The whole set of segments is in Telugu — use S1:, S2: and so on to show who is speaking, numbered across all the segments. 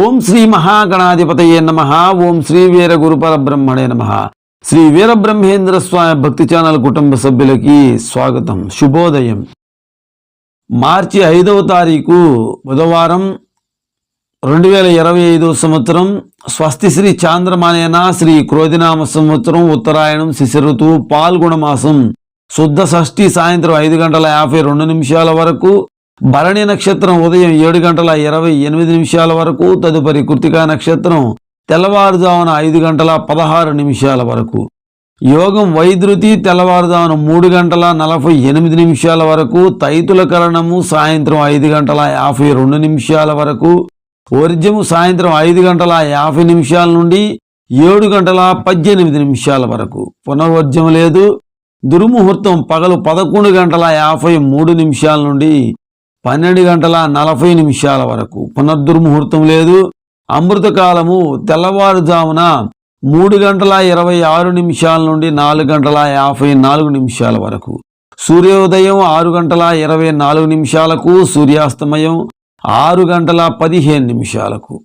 S1: ఓం శ్రీ మహాగణాధిపతయే నమః. ఓం శ్రీ వీర గురు పరబ్రహ్మణే నమః. శ్రీ వీరబ్రహ్మేంద్ర స్వామి భక్తి ఛానల్ కుటుంబ సభ్యులకి స్వాగతం. శుభోదయం. మార్చి 5వ తారీఖు బుధవారం 2025 సంవత్సరం. స్వస్తి శ్రీ చాంద్రమానేన శ్రీ క్రోధినామ సంవత్సరం, ఉత్తరాయణం, శిశిర ఋతువు, పాల్గొన మాసం, శుద్ధ షష్ఠి సాయంత్రం 5:52 వరకు, భరణి నక్షత్రం ఉదయం 7:28 వరకు, తదుపరి కృతికా నక్షత్రం తెల్లవారుజామున 5:16 వరకు, యోగం వైద్యుతి తెల్లవారుజామున 3:48 వరకు, తైతుల కరణము సాయంత్రం 5:52 వరకు, వర్జ్యము సాయంత్రం 5:50 నుండి 7:18 వరకు, పునర్వర్జ్యం లేదు. దుర్ముహూర్తం పగలు 11:53 నుండి 12:40 వరకు, పునర్దుర్ముహూర్తం లేదు. అమృతకాలము తెల్లవారుజామున 3:26 నుండి 4:54 వరకు, సూర్యోదయం 6:24 సూర్యాస్తమయం 6:15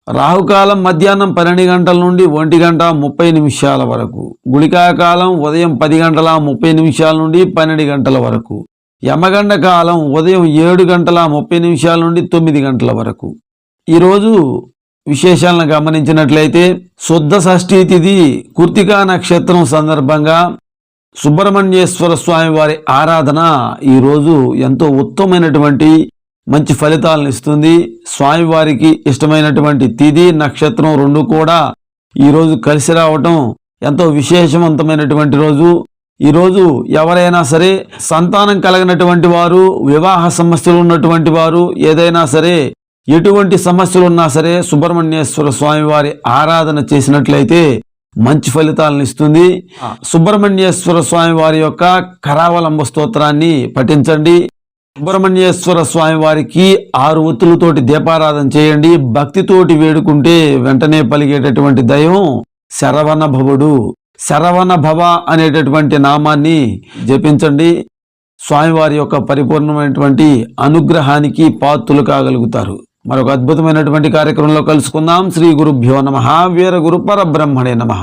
S1: రాహుకాలం మధ్యాహ్నం 12 నుండి 1:30 వరకు, గుళికాకాలం ఉదయం 10:30 నుండి 12 వరకు, యమగండ కాలం ఉదయం 7:30 నుండి 9 వరకు. ఈరోజు విశేషాలను గమనించినట్లయితే, శుద్ధ షష్ఠీ తిథి కృతికా నక్షత్రం సందర్భంగా సుబ్రహ్మణ్యేశ్వర స్వామి వారి ఆరాధన ఈరోజు ఎంతో ఉత్తమమైనటువంటి మంచి ఫలితాలను ఇస్తుంది. స్వామివారికి ఇష్టమైనటువంటి తిథి నక్షత్రం రెండు కూడా ఈరోజు కలిసి రావటం ఎంతో విశేషవంతమైనటువంటి రోజు. ఈరోజు ఎవరైనా సరే సంతానం కలిగినటువంటి వారు, వివాహ సమస్యలు ఉన్నటువంటి వారు, ఏదైనా సరే ఎటువంటి సమస్యలు ఉన్నా సరే సుబ్రహ్మణ్యేశ్వర స్వామి వారి ఆరాధన చేసినట్లయితే మంచి ఫలితాలను ఇస్తుంది. సుబ్రహ్మణ్యేశ్వర స్వామి వారి యొక్క కరావలంబ స్తోత్రాన్ని పఠించండి. సుబ్రహ్మణ్యేశ్వర స్వామి వారికి 6 ఒత్తులతోటి దీపారాధన చేయండి. భక్తితోటి వేడుకుంటే వెంటనే పలిగేటటువంటి దైవం శరవణ భవుడు. శరవణ భవ అనేటటువంటి నామాన్ని జపించండి. స్వామివారి యొక్క పరిపూర్ణమైనటువంటి అనుగ్రహానికి పాత్రులు కాగలుగుతారు. మరొక అద్భుతమైనటువంటి కార్యక్రమంలో కలుసుకుందాం. శ్రీ గురుభ్యో నమః. వీర గురు పరబ్రహ్మణే నమః.